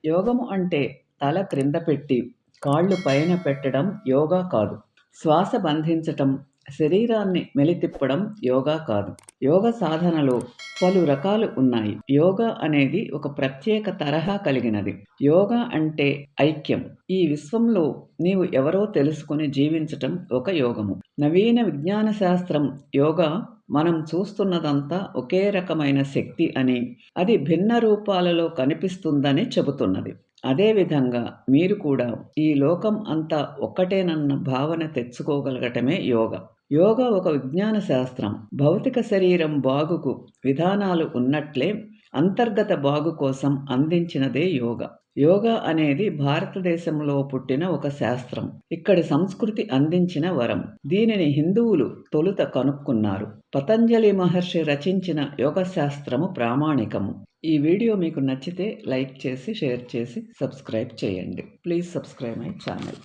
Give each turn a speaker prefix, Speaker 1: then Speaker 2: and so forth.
Speaker 1: యోగము అంటే తల క్రింద పెట్టి, కాళ్ళు పైన పెట్టడం యోగా కాదు. శ్వాస బంధించటం, శరీరాన్ని మెలితిప్పడం యోగా కాదు. యోగ సాధనలో పలు రకాలు ఉన్నాయి. యోగా అనేది ఒక ప్రత్యేక తరహా కలిగినది. యోగా అంటే ఐక్యం. ఈ విశ్వంలో నీవు ఎవరో తెలుసుకొని జీవించటం ఒక యోగము. నవీన విజ్ఞాన శాస్త్రం యోగా మనం చూస్తున్నదంతా ఒకే రకమైన శక్తి అని, అది భిన్న రూపాలలో కనిపిస్తుందని చెబుతున్నది. అదేవిధంగా మీరు కూడా ఈ లోకం అంతా ఒక్కటేనన్న భావన తెచ్చుకోగలగటమే యోగ. యోగా ఒక విజ్ఞాన శాస్త్రం. భౌతిక శరీరం బాగుకు విధానాలు ఉన్నట్లే అంతర్గత బాగు కోసం అందించినదే యోగ. యోగా అనేది భారతదేశంలో పుట్టిన ఒక శాస్త్రం. ఇక్కడి సంస్కృతి అందించిన వరం. దీనిని హిందువులు తొలుత కనుక్కున్నారు. పతంజలి మహర్షి రచించిన యోగ శాస్త్రము ప్రామాణికము. ఈ వీడియో మీకు నచ్చితే లైక్ చేసి, షేర్ చేసి, సబ్స్క్రైబ్ చేయండి. Please subscribe my channel.